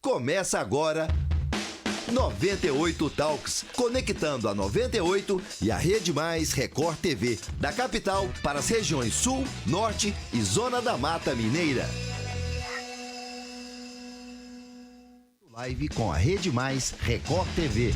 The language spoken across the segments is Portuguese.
Começa agora 98 Talks, conectando a 98 e a Rede Mais Record TV, da capital para as regiões Sul, Norte e Zona da Mata Mineira. Live com a Rede Mais Record TV.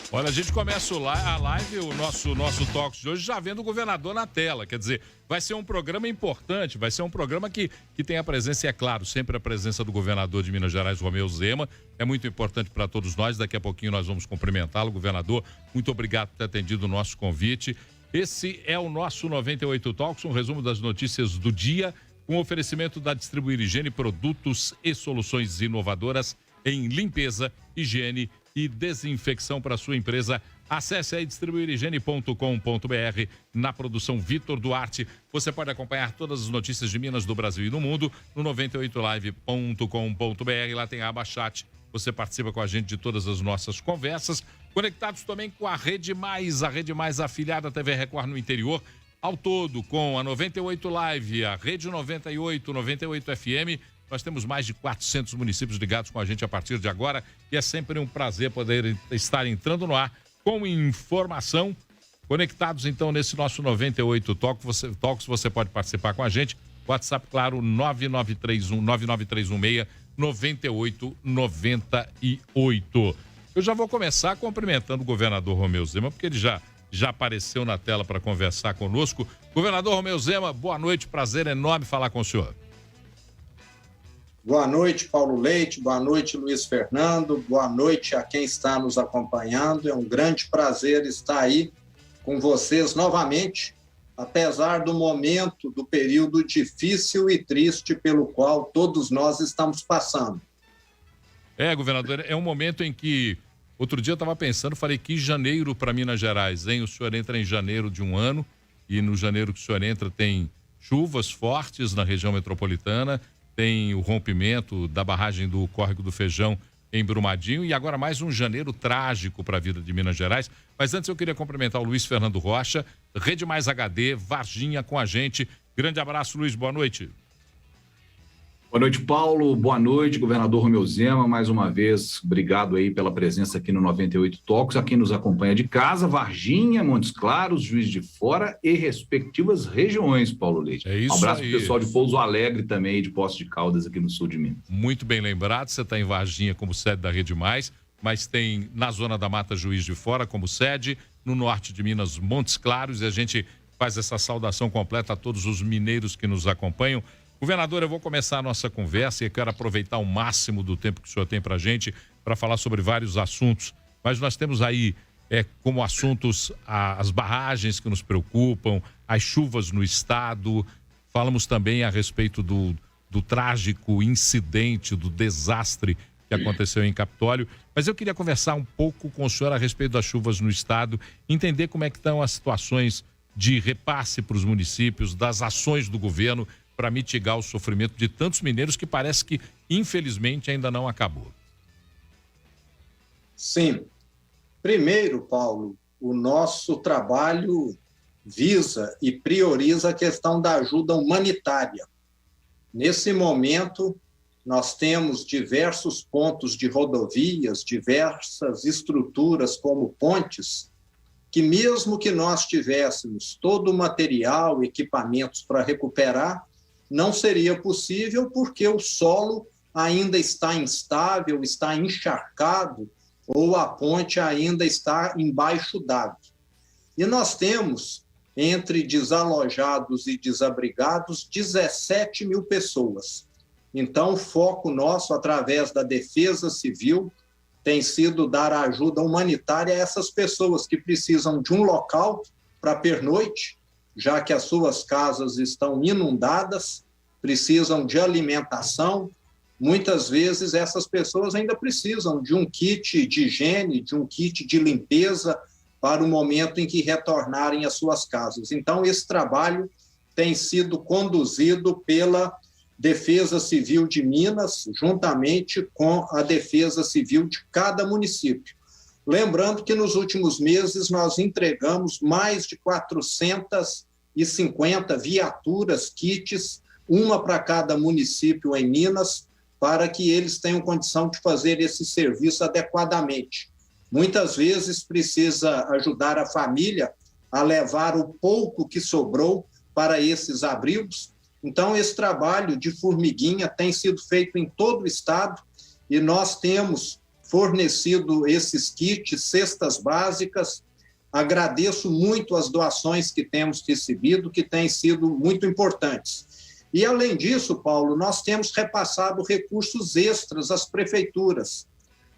Olha, a gente começa a live, o nosso Talks de hoje, já vendo o governador na tela. Quer dizer, vai ser um programa importante, vai ser um programa que tem a presença, e é claro, sempre a presença do governador de Minas Gerais, Romeu Zema. É muito importante para todos nós. Daqui a pouquinho nós vamos cumprimentá-lo. Governador, muito obrigado por ter atendido o nosso convite. Esse é o nosso 98 Talks, um resumo das notícias do dia, com oferecimento da Distribuir Higiene, produtos e soluções inovadoras em limpeza, higiene e desinfecção para sua empresa. Acesse aí distribuirhigiene.com.br. Na produção Vitor Duarte. Você pode acompanhar todas as notícias de Minas, do Brasil e do mundo no 98live.com.br. Lá tem a aba chat. Você participa com a gente de todas as nossas conversas. Conectados também com a Rede Mais, afiliada à TV Record no interior. Ao todo, com a 98 Live, a Rede 98, 98 FM, nós temos mais de 400 municípios ligados com a gente a partir de agora, e é sempre um prazer poder estar entrando no ar com informação. Conectados então nesse nosso 98 Talks, você pode participar com a gente. WhatsApp, claro, 99316-9898. Eu já vou começar cumprimentando o governador Romeu Zema, porque ele já apareceu na tela para conversar conosco. Governador Romeu Zema, boa noite, prazer enorme falar com o senhor. Boa noite, Paulo Leite, boa noite, Luiz Fernando, boa noite a quem está nos acompanhando. É um grande prazer estar aí com vocês novamente, apesar do momento, do período difícil e triste pelo qual todos nós estamos passando. Governador, é um momento em que, outro dia eu estava pensando, falei que janeiro para Minas Gerais, hein? O senhor entra em janeiro de um ano, e no janeiro que o senhor entra tem chuvas fortes na região metropolitana, tem o rompimento da barragem do Córrego do Feijão em Brumadinho, e agora mais um janeiro trágico para a vida de Minas Gerais. Mas antes eu queria cumprimentar o Luiz Fernando Rocha, Rede Mais HD, Varginha com a gente. Grande abraço, Luiz, boa noite. Boa noite, Paulo. Boa noite, governador Romeu Zema. Mais uma vez, obrigado aí pela presença aqui no 98 Talks. A quem nos acompanha de casa, Varginha, Montes Claros, Juiz de Fora e respectivas regiões, Paulo Leite. É isso. Um abraço aí. Pro pessoal de Pouso Alegre também, de Poços de Caldas, aqui no sul de Minas. Muito bem lembrado, você está em Varginha como sede da Rede Mais, mas tem na Zona da Mata Juiz de Fora como sede, no norte de Minas, Montes Claros, e a gente faz essa saudação completa a todos os mineiros que nos acompanham. Governador, eu vou começar a nossa conversa e eu quero aproveitar o máximo do tempo que o senhor tem para a gente para falar sobre vários assuntos. Mas nós temos aí como assuntos as barragens que nos preocupam, as chuvas no estado. Falamos também a respeito do trágico incidente, do desastre que aconteceu em Capitólio. Mas eu queria conversar um pouco com o senhor a respeito das chuvas no estado, entender como é que estão as situações de repasse para os municípios, das ações do governo para mitigar o sofrimento de tantos mineiros que parece que, infelizmente, ainda não acabou. Sim. Primeiro, Paulo, o nosso trabalho visa e prioriza a questão da ajuda humanitária. Nesse momento, nós temos diversos pontos de rodovias, diversas estruturas como pontes, que mesmo que nós tivéssemos todo o material, equipamentos para recuperar, não seria possível porque o solo ainda está instável, está encharcado, ou a ponte ainda está embaixo d'água. E nós temos, entre desalojados e desabrigados, 17 mil pessoas. Então, o foco nosso, através da Defesa Civil, tem sido dar ajuda humanitária a essas pessoas que precisam de um local para pernoite, já que as suas casas estão inundadas, precisam de alimentação. Muitas vezes essas pessoas ainda precisam de um kit de higiene, de um kit de limpeza para o momento em que retornarem às suas casas. Então, esse trabalho tem sido conduzido pela Defesa Civil de Minas, juntamente com a Defesa Civil de cada município. Lembrando que nos últimos meses nós entregamos mais de 450 viaturas, kits, uma para cada município em Minas, para que eles tenham condição de fazer esse serviço adequadamente. Muitas vezes precisa ajudar a família a levar o pouco que sobrou para esses abrigos. Então, esse trabalho de formiguinha tem sido feito em todo o estado e nós temos fornecido esses kits, cestas básicas. Agradeço muito as doações que temos recebido, que têm sido muito importantes. E, além disso, Paulo, nós temos repassado recursos extras às prefeituras.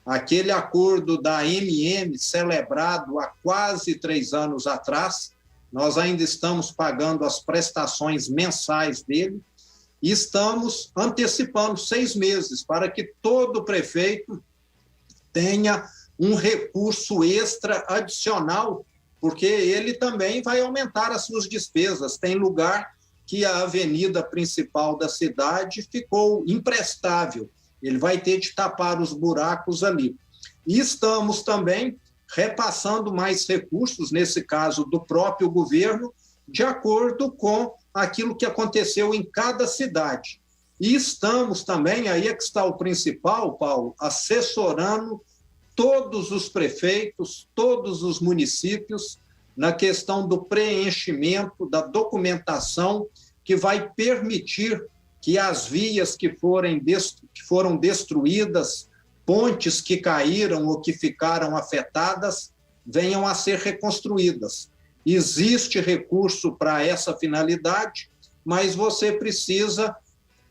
Aquele acordo da MM, celebrado há quase 3 anos atrás, nós ainda estamos pagando as prestações mensais dele e estamos antecipando 6 meses para que todo prefeito tenha um recurso extra adicional, porque ele também vai aumentar as suas despesas. Tem lugar que a avenida principal da cidade ficou imprestável, ele vai ter de tapar os buracos ali. E estamos também repassando mais recursos, nesse caso do próprio governo, de acordo com aquilo que aconteceu em cada cidade. E estamos também, aí é que está o principal, Paulo, assessorando todos os prefeitos, todos os municípios, na questão do preenchimento da documentação que vai permitir que as vias que foram destruídas, pontes que caíram ou que ficaram afetadas, venham a ser reconstruídas. Existe recurso para essa finalidade, mas você precisa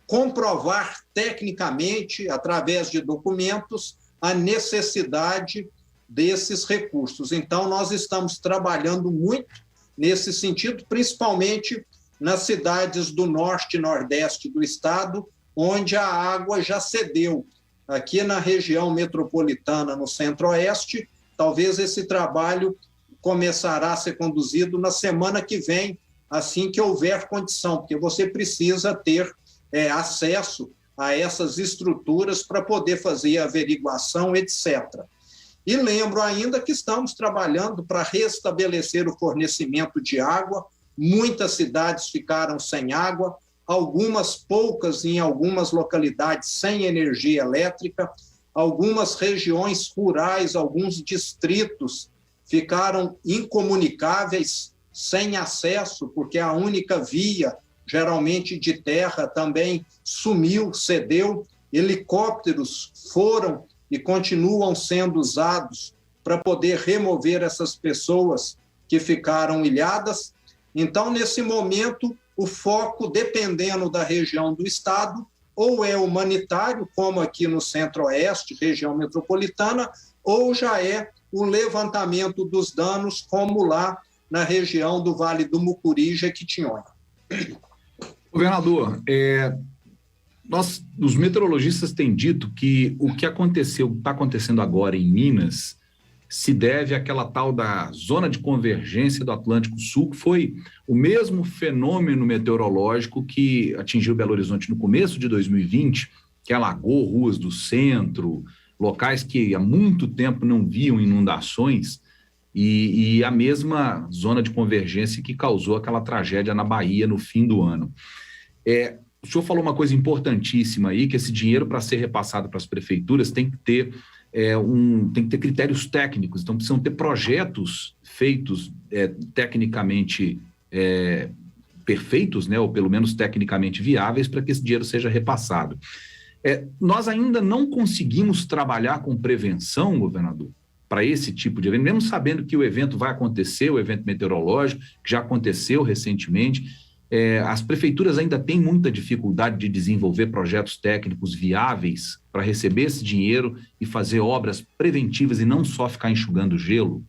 comprovar tecnicamente, através de documentos, a necessidade desses recursos. Então, nós estamos trabalhando muito nesse sentido, principalmente nas cidades do norte e nordeste do estado, onde a água já cedeu. Aqui na região metropolitana, no centro-oeste, talvez esse trabalho começará a ser conduzido na semana que vem, assim que houver condição, porque você precisa ter acesso a essas estruturas para poder fazer a averiguação, etc. E lembro ainda que estamos trabalhando para restabelecer o fornecimento de água. Muitas cidades ficaram sem água, algumas poucas em algumas localidades sem energia elétrica, algumas regiões rurais, alguns distritos ficaram incomunicáveis, sem acesso, porque a única via, geralmente de terra, também sumiu, cedeu. Helicópteros foram e continuam sendo usados para poder remover essas pessoas que ficaram ilhadas. Então, nesse momento, o foco, dependendo da região do estado, ou é humanitário, como aqui no centro-oeste, região metropolitana, ou já é o levantamento dos danos, como lá na região do Vale do Mucuri e Jequitinhonha. Governador, os meteorologistas têm dito que o que está acontecendo agora em Minas se deve àquela tal da zona de convergência do Atlântico Sul, que foi o mesmo fenômeno meteorológico que atingiu Belo Horizonte no começo de 2020, que alagou ruas do centro, locais que há muito tempo não viam inundações, e a mesma zona de convergência que causou aquela tragédia na Bahia no fim do ano. O senhor falou uma coisa importantíssima aí, que esse dinheiro, para ser repassado para as prefeituras, tem que ter critérios técnicos, então precisam ter projetos feitos tecnicamente perfeitos, né, ou pelo menos tecnicamente viáveis, para que esse dinheiro seja repassado. Nós ainda não conseguimos trabalhar com prevenção, governador, para esse tipo de evento, mesmo sabendo que o evento vai acontecer, o evento meteorológico, que já aconteceu recentemente. As prefeituras ainda têm muita dificuldade de desenvolver projetos técnicos viáveis para receber esse dinheiro e fazer obras preventivas e não só ficar enxugando gelo?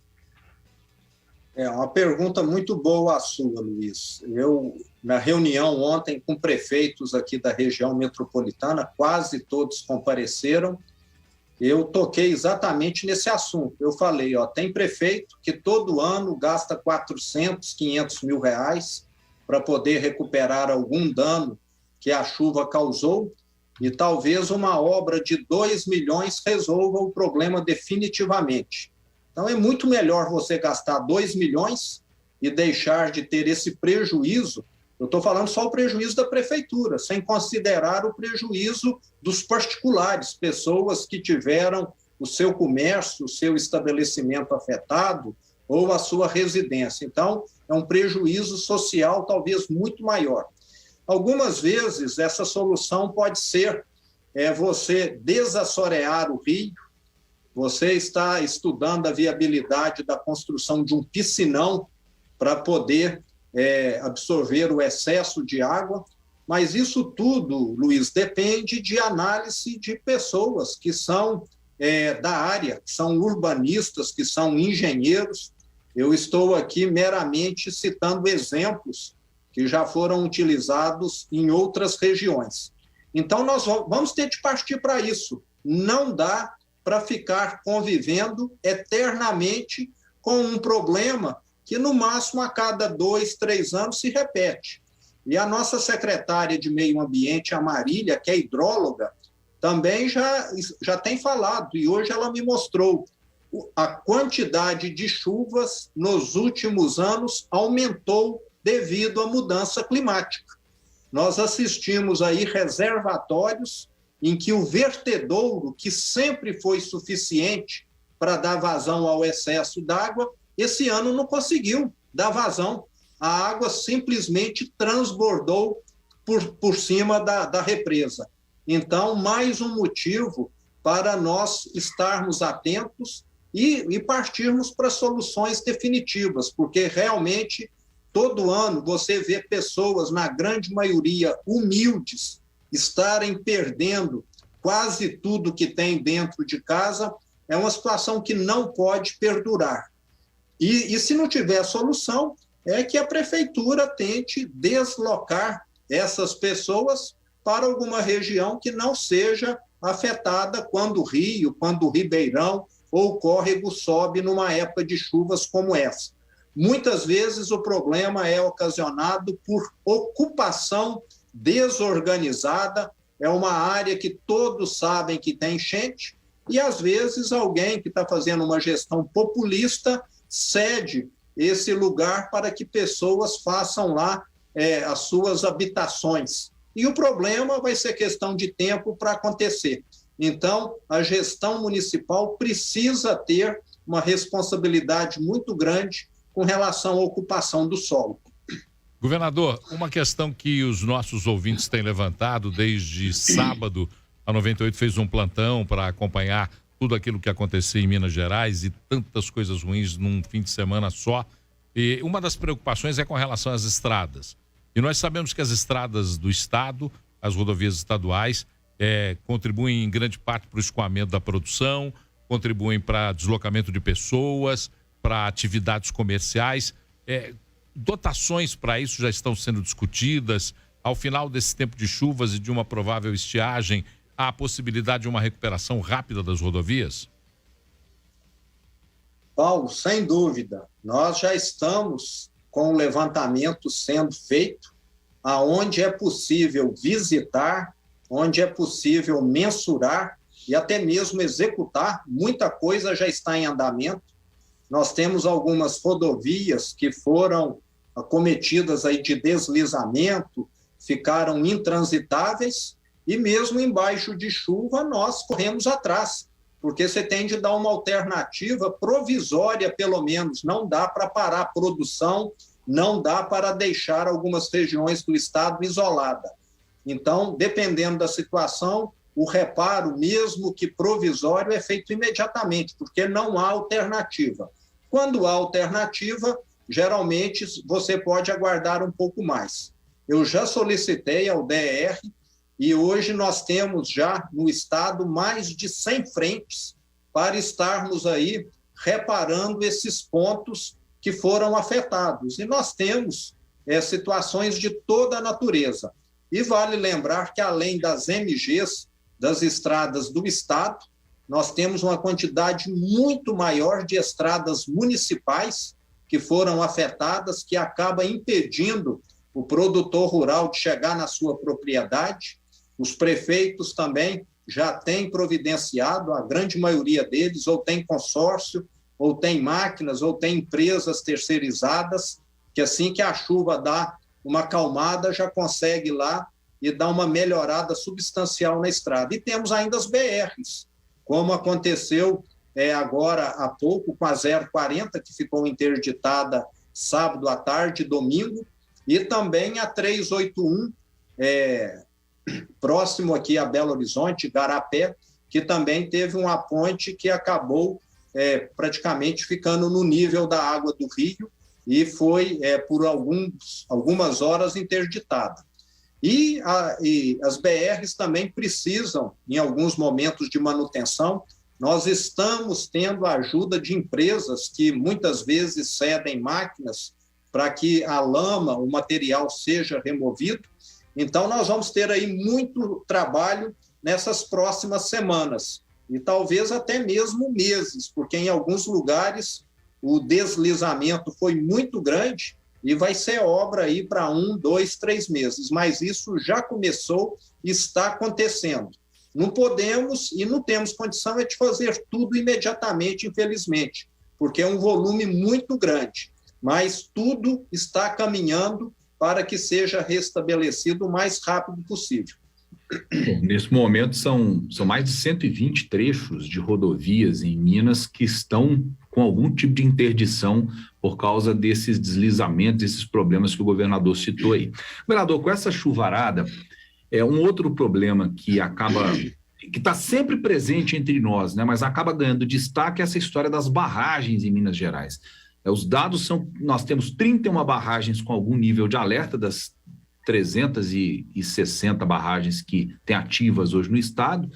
É uma pergunta muito boa a sua, Luiz. Eu, na reunião ontem com prefeitos aqui da região metropolitana, quase todos compareceram, eu toquei exatamente nesse assunto. Eu falei, tem prefeito que todo ano gasta 400, 500 mil reais para poder recuperar algum dano que a chuva causou, e talvez uma obra de 2 milhões resolva o problema definitivamente. Então, é muito melhor você gastar 2 milhões e deixar de ter esse prejuízo Eu estou falando só o prejuízo da prefeitura, sem considerar o prejuízo dos particulares, pessoas que tiveram o seu comércio, o seu estabelecimento afetado ou a sua residência. Então, é um prejuízo social talvez muito maior. Algumas vezes, essa solução pode ser você desassorear o rio, você está estudando a viabilidade da construção de um piscinão para poder absorver o excesso de água, mas isso tudo, Luiz, depende de análise de pessoas que são da área, que são urbanistas, que são engenheiros. Eu estou aqui meramente citando exemplos que já foram utilizados em outras regiões. Então, nós vamos ter de partir para isso. Não dá para ficar convivendo eternamente com um problema que, no máximo, a cada 2, 3 anos se repete. E a nossa secretária de Meio Ambiente, a Marília, que é hidróloga, também já tem falado, e hoje ela me mostrou a quantidade de chuvas nos últimos anos aumentou devido à mudança climática. Nós assistimos aí reservatórios em que o vertedouro, que sempre foi suficiente para dar vazão ao excesso d'água, esse ano não conseguiu dar vazão. A água simplesmente transbordou por cima da represa. Então, mais um motivo para nós estarmos atentos e partirmos para soluções definitivas, porque realmente todo ano você vê pessoas, na grande maioria humildes, estarem perdendo quase tudo que tem dentro de casa. É uma situação que não pode perdurar. E se não tiver solução, é que a prefeitura tente deslocar essas pessoas para alguma região que não seja afetada quando o rio, quando o ribeirão ou o córrego sobe numa época de chuvas como essa. Muitas vezes o problema é ocasionado por ocupação desorganizada, é uma área que todos sabem que tem enchente, e às vezes alguém que está fazendo uma gestão populista cede esse lugar para que pessoas façam lá as suas habitações. E o problema vai ser questão de tempo para acontecer. Então, a gestão municipal precisa ter uma responsabilidade muito grande com relação à ocupação do solo. Governador, uma questão que os nossos ouvintes têm levantado desde sábado, a 98 fez um plantão para acompanhar tudo aquilo que acontecia em Minas Gerais e tantas coisas ruins num fim de semana só. E uma das preocupações é com relação às estradas. E nós sabemos que as estradas do estado, as rodovias estaduais, contribuem em grande parte para o escoamento da produção, contribuem para deslocamento de pessoas, para atividades comerciais. Dotações para isso já estão sendo discutidas. Ao final desse tempo de chuvas e de uma provável estiagem, há a possibilidade de uma recuperação rápida das rodovias? Paulo, sem dúvida. Nós já estamos com o levantamento sendo feito, aonde é possível visitar, onde é possível mensurar e até mesmo executar. Muita coisa já está em andamento. Nós temos algumas rodovias que foram acometidas aí de deslizamento, ficaram intransitáveis, e mesmo embaixo de chuva nós corremos atrás, porque você tem de dar uma alternativa provisória, pelo menos. Não dá para parar a produção, não dá para deixar algumas regiões do estado isoladas. Então, dependendo da situação, o reparo, mesmo que provisório, é feito imediatamente, porque não há alternativa. Quando há alternativa, geralmente você pode aguardar um pouco mais. Eu já solicitei ao DR e hoje nós temos já no estado mais de 100 frentes para estarmos aí reparando esses pontos que foram afetados. E nós temos situações de toda a natureza. E vale lembrar que, além das MGs, das estradas do estado, nós temos uma quantidade muito maior de estradas municipais que foram afetadas, que acaba impedindo o produtor rural de chegar na sua propriedade. Os prefeitos também já têm providenciado, a grande maioria deles, ou tem consórcio, ou tem máquinas, ou tem empresas terceirizadas, que assim que a chuva dá uma acalmada, já consegue ir lá e dar uma melhorada substancial na estrada. E temos ainda as BRs, como aconteceu agora há pouco com a 040, que ficou interditada sábado à tarde, domingo, e também a 381, próximo aqui a Belo Horizonte, Garapé, que também teve uma ponte que acabou praticamente ficando no nível da água do rio e foi por algumas horas interditada. E as BRs também precisam, em alguns momentos de manutenção. Nós estamos tendo a ajuda de empresas que muitas vezes cedem máquinas para que a lama, o material seja removido. Então, nós vamos ter aí muito trabalho nessas próximas semanas e talvez até mesmo meses, porque em alguns lugares o deslizamento foi muito grande e vai ser obra aí para 1, 2, 3 meses, mas isso já começou e está acontecendo. Não podemos e não temos condição de fazer tudo imediatamente, infelizmente, porque é um volume muito grande, mas tudo está caminhando para que seja restabelecido o mais rápido possível. Bom, nesse momento são mais de 120 trechos de rodovias em Minas que estão com algum tipo de interdição por causa desses deslizamentos, esses problemas que o governador citou aí. Governador, com essa chuvarada, um outro problema que está sempre presente entre nós, né, mas acaba ganhando destaque, é essa história das barragens em Minas Gerais. Os dados nós temos 31 barragens com algum nível de alerta das 360 barragens que tem ativas hoje no estado,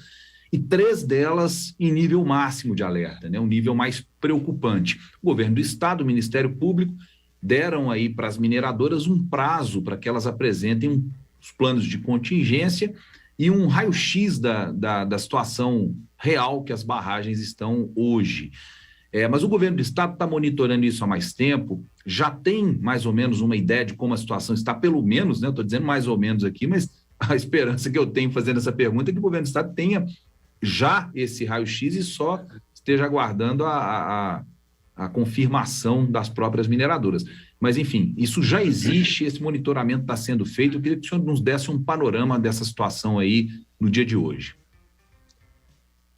e 3 delas em nível máximo de alerta, né, um nível mais preocupante. O governo do estado, o Ministério Público, deram aí para as mineradoras um prazo para que elas apresentem os planos de contingência e um raio-x da situação real que as barragens estão hoje. Mas o governo do estado está monitorando isso há mais tempo, já tem mais ou menos uma ideia de como a situação está, pelo menos, né? Estou dizendo mais ou menos aqui, mas a esperança que eu tenho fazendo essa pergunta é que o governo do estado tenha já esse raio-x e só esteja aguardando a confirmação das próprias mineradoras. Mas, enfim, isso já existe, esse monitoramento está sendo feito. Eu queria que o senhor nos desse um panorama dessa situação aí no dia de hoje.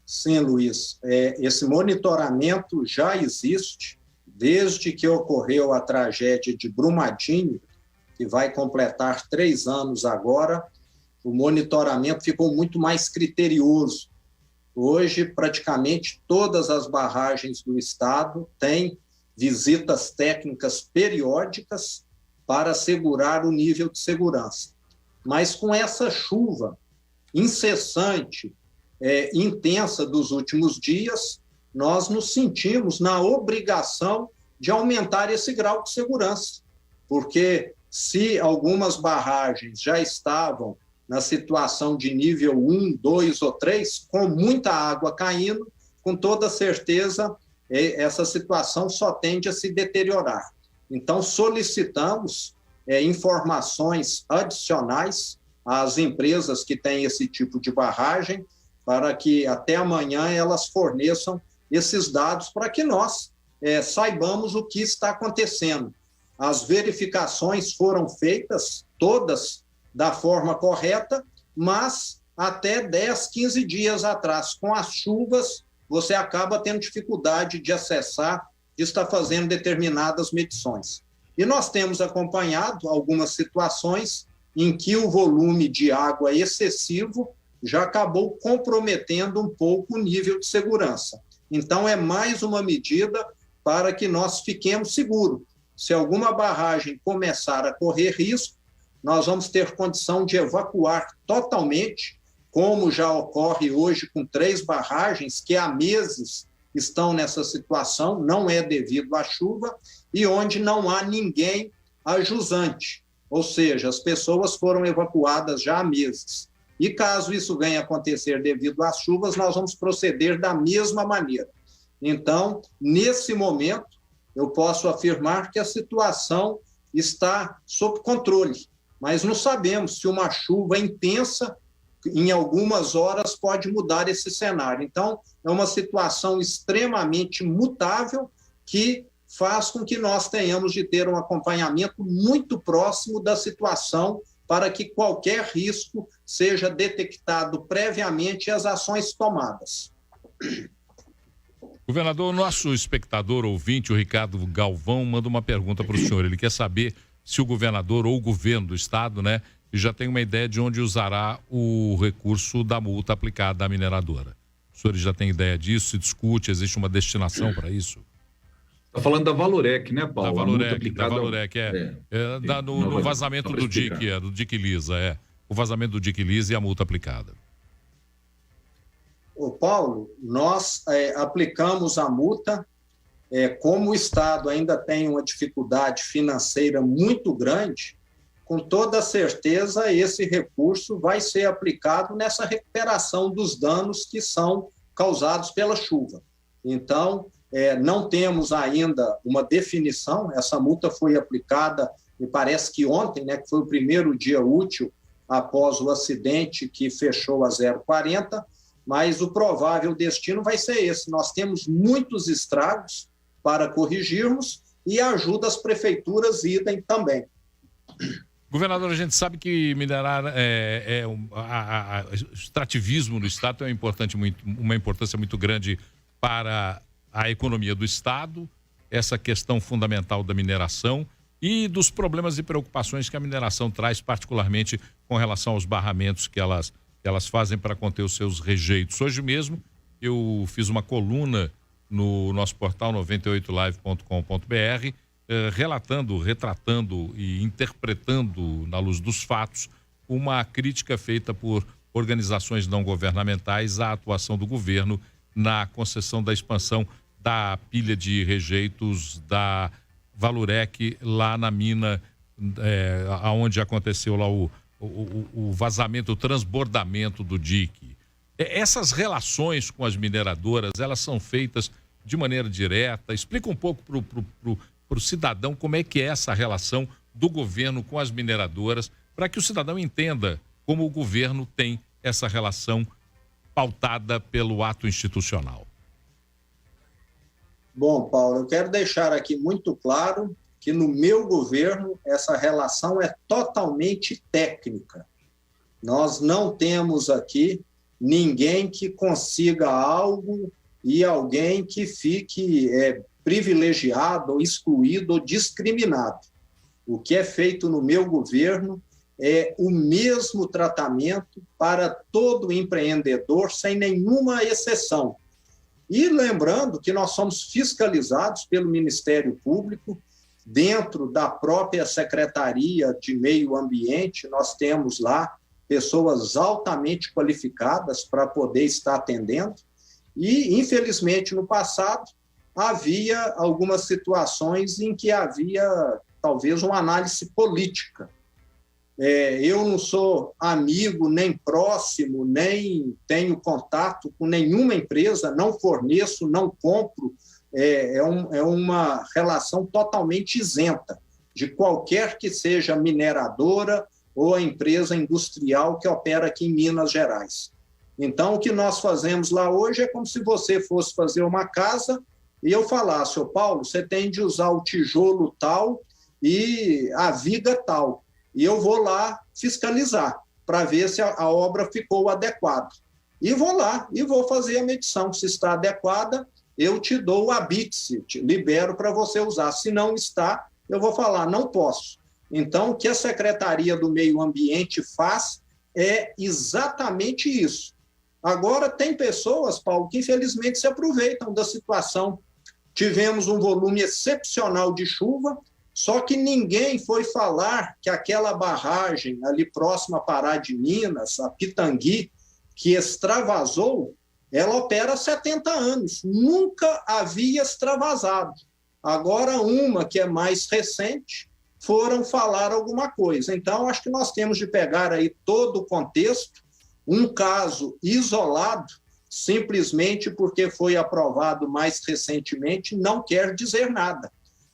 Sim, Luiz. Esse monitoramento já existe desde que ocorreu a tragédia de Brumadinho, que vai completar 3 anos agora. O monitoramento ficou muito mais criterioso. Hoje, praticamente todas as barragens do estado têm visitas técnicas periódicas para assegurar o nível de segurança. Mas com essa chuva incessante, intensa dos últimos dias, nós nos sentimos na obrigação de aumentar esse grau de segurança, porque se algumas barragens já estavam na situação de nível 1, 2 ou 3, com muita água caindo, com toda certeza essa situação só tende a se deteriorar. Então, solicitamos informações adicionais às empresas que têm esse tipo de barragem, para que até amanhã elas forneçam esses dados para que nós saibamos o que está acontecendo. As verificações foram feitas, todas da forma correta, mas até 10, 15 dias atrás, com as chuvas, você acaba tendo dificuldade de acessar, de estar fazendo determinadas medições. E nós temos acompanhado algumas situações em que o volume de água excessivo já acabou comprometendo um pouco o nível de segurança. Então, é mais uma medida para que nós fiquemos seguros. Se alguma barragem começar a correr risco, nós vamos ter condição de evacuar totalmente, como já ocorre hoje com 3 barragens que há meses estão nessa situação, não é devido à chuva, e onde não há ninguém ajusante, ou seja, as pessoas foram evacuadas já há meses. E caso isso venha a acontecer devido às chuvas, nós vamos proceder da mesma maneira. Então, nesse momento, eu posso afirmar que a situação está sob controle, mas não sabemos se uma chuva intensa, em algumas horas, pode mudar esse cenário. Então, é uma situação extremamente mutável que faz com que nós tenhamos de ter um acompanhamento muito próximo da situação para que qualquer risco seja detectado previamente e as ações tomadas. Governador, o nosso espectador ouvinte, o Ricardo Galvão, manda uma pergunta para o senhor. Ele quer saber se o governador ou o governo do estado, né, já tem uma ideia de onde usará o recurso da multa aplicada à mineradora. O senhor já tem ideia disso? Se discute? Existe uma destinação para isso? Está falando da Valorec, né, Paulo? Da Valorec, no vazamento do DIC Lisa, o vazamento do DIC Lisa e a multa aplicada. Ô Paulo, nós aplicamos a multa, como o Estado ainda tem uma dificuldade financeira muito grande, com toda certeza esse recurso vai ser aplicado nessa recuperação dos danos que são causados pela chuva. Então, não temos ainda uma definição, essa multa foi aplicada, me parece que ontem, né, que foi o primeiro dia útil após o acidente que fechou a 040, mas o provável destino vai ser esse. Nós temos muitos estragos para corrigirmos e ajuda as prefeituras idem também. Governador, a gente sabe que minerar o extrativismo no estado tem uma importância muito grande para a economia do estado, essa questão fundamental da mineração e dos problemas e preocupações que a mineração traz, particularmente com relação aos barramentos que elas fazem para conter os seus rejeitos. Hoje mesmo eu fiz uma coluna no nosso portal 98live.com.br, retratando e interpretando, na luz dos fatos, uma crítica feita por organizações não governamentais à atuação do governo na concessão da expansão da pilha de rejeitos da Valorec lá na mina, onde aconteceu lá o vazamento, o transbordamento do DIC. Essas relações com as mineradoras, elas são feitas de maneira direta? Explica um pouco para o cidadão como é que é essa relação do governo com as mineradoras, para que o cidadão entenda como o governo tem essa relação pautada pelo ato institucional. Bom, Paulo, eu quero deixar aqui muito claro que no meu governo essa relação é totalmente técnica. Nós não temos aqui ninguém que consiga algo e alguém que fique privilegiado, ou excluído, ou discriminado. O que é feito no meu governo é o mesmo tratamento para todo empreendedor, sem nenhuma exceção. E lembrando que nós somos fiscalizados pelo Ministério Público, dentro da própria Secretaria de Meio Ambiente, nós temos lá pessoas altamente qualificadas para poder estar atendendo. E, infelizmente, no passado, havia algumas situações em que havia, talvez, uma análise política. Eu não sou amigo, nem próximo, nem tenho contato com nenhuma empresa, não forneço, não compro. É uma relação totalmente isenta de qualquer que seja a mineradora ou a empresa industrial que opera aqui em Minas Gerais. Então, o que nós fazemos lá hoje é como se você fosse fazer uma casa e eu falasse, ô Paulo, você tem de usar o tijolo tal e a viga tal. E eu vou lá fiscalizar para ver se a obra ficou adequada. E vou lá e vou fazer a medição. Se está adequada, eu te dou o habite, te libero para você usar. Se não está, eu vou falar, não posso. Então, o que a Secretaria do Meio Ambiente faz é exatamente isso. Agora, tem pessoas, Paulo, que infelizmente se aproveitam da situação. Tivemos um volume excepcional de chuva, só que ninguém foi falar que aquela barragem ali próxima a Pará de Minas, a Pitangui, que extravasou, ela opera há 70 anos. Nunca havia extravasado. Agora, uma que é mais recente, foram falar alguma coisa. Então, acho que nós temos de pegar aí todo o contexto, um caso isolado, simplesmente porque foi aprovado mais recentemente, não quer dizer nada.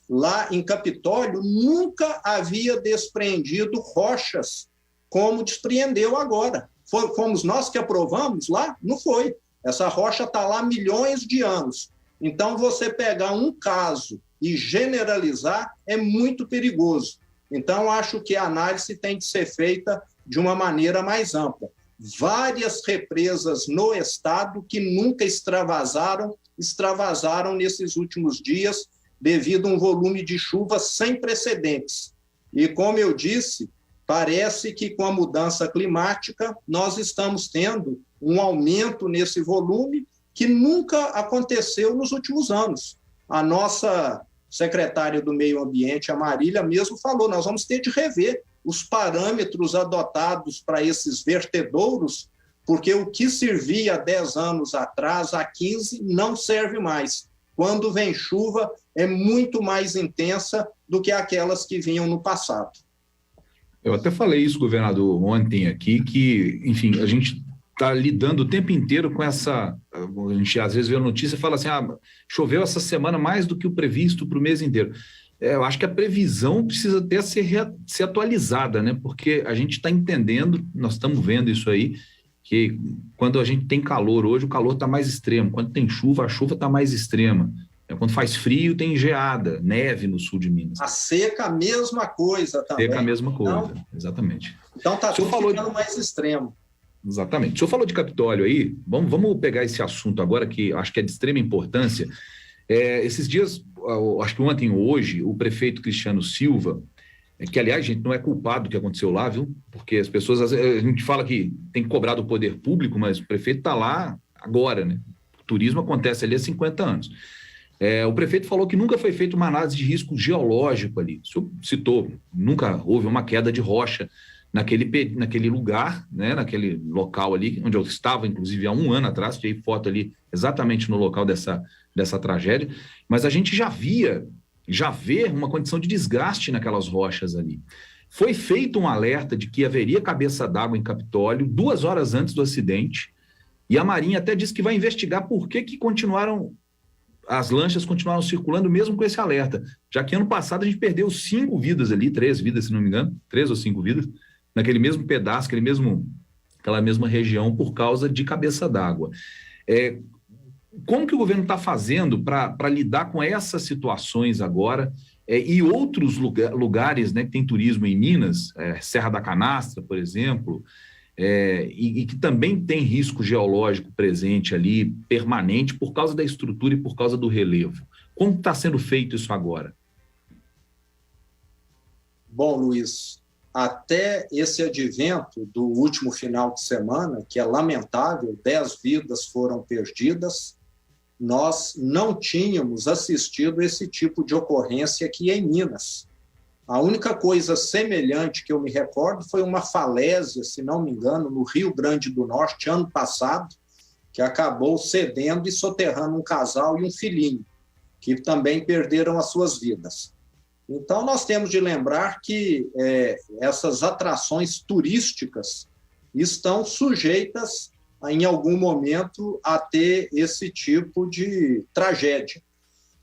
Lá em Capitólio, nunca havia despreendido rochas como despreendeu agora. Fomos nós que aprovamos lá? Não foi. Essa rocha está lá há milhões de anos. Então, você pegar um caso e generalizar é muito perigoso. Então, acho que a análise tem de ser feita de uma maneira mais ampla. Várias represas no estado que nunca extravasaram nesses últimos dias devido a um volume de chuva sem precedentes. E, como eu disse, parece que com a mudança climática nós estamos tendo um aumento nesse volume que nunca aconteceu nos últimos anos. A nossa secretária do Meio Ambiente, a Marília, mesmo falou, nós vamos ter de rever os parâmetros adotados para esses vertedouros, porque o que servia há 10 anos atrás, há 15, não serve mais. Quando vem chuva, é muito mais intensa do que aquelas que vinham no passado. Eu até falei isso, governador, ontem aqui, que, enfim, a gente está lidando o tempo inteiro com essa... A gente às vezes vê a notícia e fala assim, choveu essa semana mais do que o previsto para o mês inteiro. Eu acho que a previsão precisa até ser atualizada, né? Porque a gente está entendendo, nós estamos vendo isso aí, que quando a gente tem calor hoje, o calor está mais extremo. Quando tem chuva, a chuva está mais extrema. Quando faz frio, tem geada, neve no sul de Minas. A seca, a mesma coisa também. Seca, a mesma coisa, então, exatamente. Então está tudo ficando mais extremo. Exatamente. O senhor falou de Capitólio aí, vamos pegar esse assunto agora, que acho que é de extrema importância. Esses dias, acho que ontem ou hoje, o prefeito Cristiano Silva, que, aliás, gente, não é culpado do que aconteceu lá, viu? Porque as pessoas, a gente fala que tem que cobrar do poder público, mas o prefeito está lá agora, né? O turismo acontece ali há 50 anos. O prefeito falou que nunca foi feita uma análise de risco geológico ali. O senhor citou, nunca houve uma queda de rocha naquele lugar, né, naquele local ali, onde eu estava, inclusive, há um ano atrás, tirei foto ali exatamente no local dessa tragédia, mas a gente já vê uma condição de desgaste naquelas rochas ali. Foi feito um alerta de que haveria cabeça d'água em Capitólio 2 horas antes do acidente, e a Marinha até disse que vai investigar por que as lanchas continuaram circulando mesmo com esse alerta, já que ano passado a gente perdeu 5 vidas ali, 3 vidas, se não me engano, 3 ou 5 vidas, naquele mesmo pedaço, aquela mesma região, por causa de cabeça d'água. Como que o governo está fazendo para lidar com essas situações agora e outros lugares, né, que tem turismo em Minas, Serra da Canastra, por exemplo, e que também tem risco geológico presente ali, permanente, por causa da estrutura e por causa do relevo? Como está sendo feito isso agora? Bom, Luiz, até esse advento do último final de semana, que é lamentável, 10 vidas foram perdidas, nós não tínhamos assistido esse tipo de ocorrência aqui em Minas. A única coisa semelhante que eu me recordo foi uma falésia, se não me engano, no Rio Grande do Norte, ano passado, que acabou cedendo e soterrando um casal e um filhinho, que também perderam as suas vidas. Então, nós temos de lembrar que essas atrações turísticas estão sujeitas, em algum momento, a ter esse tipo de tragédia.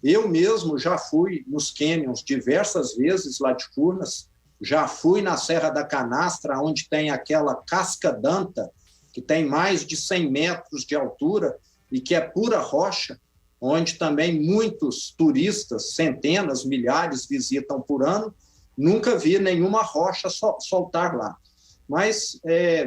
Eu mesmo já fui nos cânions diversas vezes lá de Furnas, já fui na Serra da Canastra, onde tem aquela casca d'anta, que tem mais de 100 metros de altura e que é pura rocha, onde também muitos turistas, centenas, milhares, visitam por ano. Nunca vi nenhuma rocha soltar lá. Mas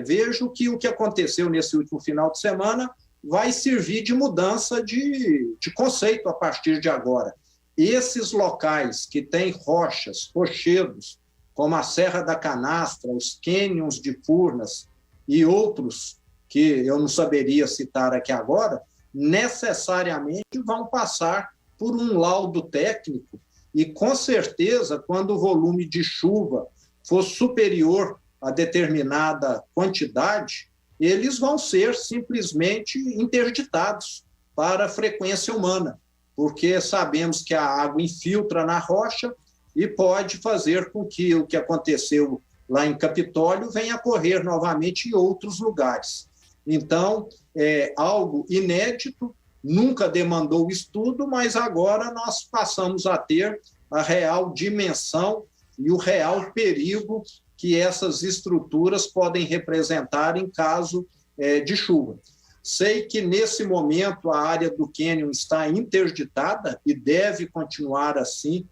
vejo que o que aconteceu nesse último final de semana vai servir de mudança de conceito a partir de agora. Esses locais que têm rochas, rochedos, como a Serra da Canastra, os cânions de Furnas e outros que eu não saberia citar aqui agora, necessariamente vão passar por um laudo técnico e, com certeza, quando o volume de chuva for superior a determinada quantidade, eles vão ser simplesmente interditados para a frequência humana, porque sabemos que a água infiltra na rocha e pode fazer com que o que aconteceu lá em Capitólio venha a ocorrer novamente em outros lugares. Então, é algo inédito, nunca demandou estudo, mas agora nós passamos a ter a real dimensão e o real perigo que essas estruturas podem representar em caso de chuva. Sei que, nesse momento, a área do cânion está interditada e deve continuar assim,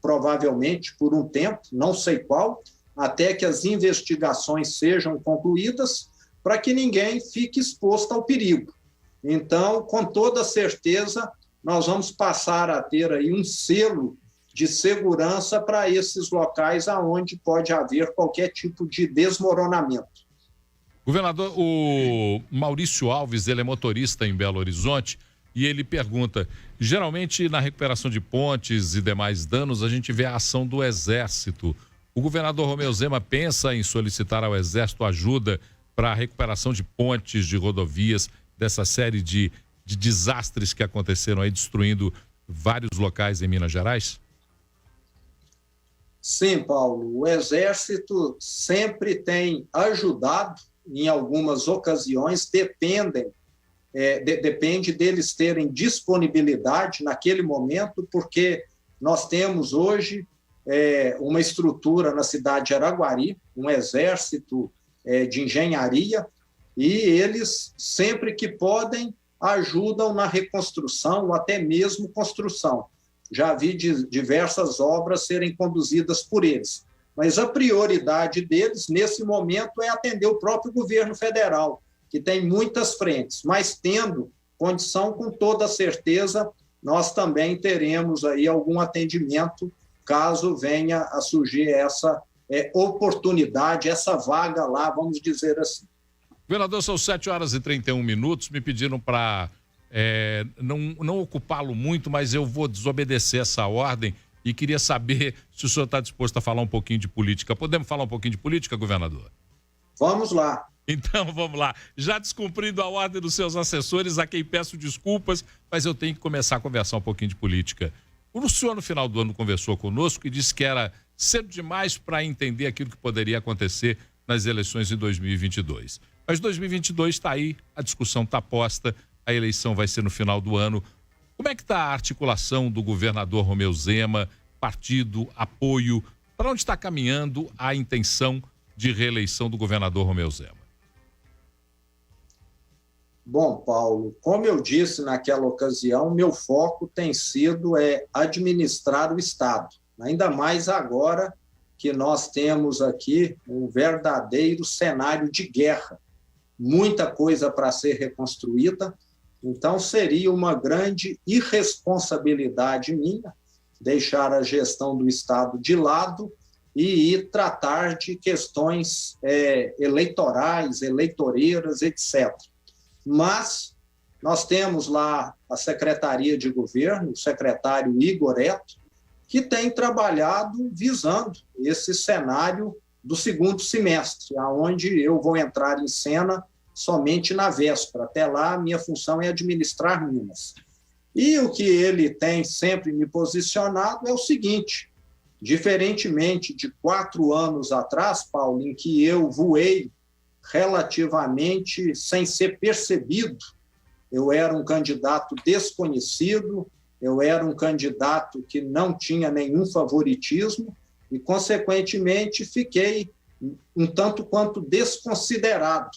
provavelmente, por um tempo, não sei qual, até que as investigações sejam concluídas, para que ninguém fique exposto ao perigo. Então, com toda certeza, nós vamos passar a ter aí um selo de segurança para esses locais aonde pode haver qualquer tipo de desmoronamento. Governador, o Maurício Alves, ele é motorista em Belo Horizonte e ele pergunta, geralmente na recuperação de pontes e demais danos a gente vê a ação do Exército. O governador Romeu Zema pensa em solicitar ao Exército ajuda para a recuperação de pontes, de rodovias, dessa série de desastres que aconteceram aí, destruindo vários locais em Minas Gerais? Sim, Paulo. O Exército sempre tem ajudado, em algumas ocasiões, depende deles terem disponibilidade naquele momento, porque nós temos hoje uma estrutura na cidade de Araguari, um exército de engenharia, e eles, sempre que podem, ajudam na reconstrução ou até mesmo construção. Já vi diversas obras serem conduzidas por eles. Mas a prioridade deles, nesse momento, é atender o próprio governo federal, que tem muitas frentes. Mas, tendo condição, com toda certeza, nós também teremos aí algum atendimento, caso venha a surgir essa oportunidade, essa vaga lá, vamos dizer assim. Governador, são 7h31, me pediram para não ocupá-lo muito, mas eu vou desobedecer essa ordem e queria saber se o senhor está disposto a falar um pouquinho de política. Podemos falar um pouquinho de política, governador? Vamos lá. Então, vamos lá. Já descumprindo a ordem dos seus assessores, a quem peço desculpas, mas eu tenho que começar a conversar um pouquinho de política. O senhor, no final do ano, conversou conosco e disse que era cedo demais para entender aquilo que poderia acontecer nas eleições de 2022. Mas 2022 está aí, a discussão está posta, a eleição vai ser no final do ano. Como é que está a articulação do governador Romeu Zema, partido, apoio? Para onde está caminhando a intenção de reeleição do governador Romeu Zema? Bom, Paulo, como eu disse naquela ocasião, meu foco tem sido administrar o Estado. Ainda mais agora que nós temos aqui um verdadeiro cenário de guerra. Muita coisa para ser reconstruída. Então, seria uma grande irresponsabilidade minha deixar a gestão do Estado de lado e ir tratar de questões eleitorais, eleitoreiras, etc. Mas nós temos lá a Secretaria de Governo, o secretário Igor Eto, que tem trabalhado visando esse cenário do segundo semestre, aonde eu vou entrar em cena somente na véspera. Até lá, a minha função é administrar Minas. E o que ele tem sempre me posicionado é o seguinte: diferentemente de 4 anos atrás, Paulo, em que eu voei relativamente sem ser percebido, eu era um candidato desconhecido, eu era um candidato que não tinha nenhum favoritismo e, consequentemente, fiquei um tanto quanto desconsiderado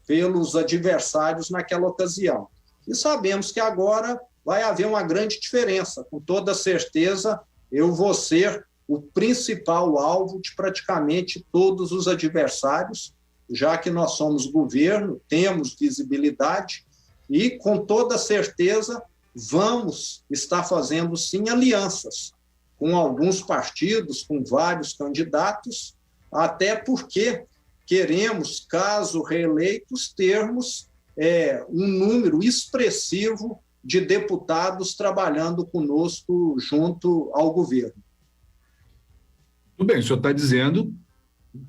pelos adversários naquela ocasião. E sabemos que agora vai haver uma grande diferença. Com toda certeza, eu vou ser o principal alvo de praticamente todos os adversários, já que nós somos governo, temos visibilidade e, com toda certeza, vamos estar fazendo, sim, alianças com alguns partidos, com vários candidatos, até porque queremos, caso reeleitos, termos um número expressivo de deputados trabalhando conosco junto ao governo. Tudo bem, o senhor está dizendo,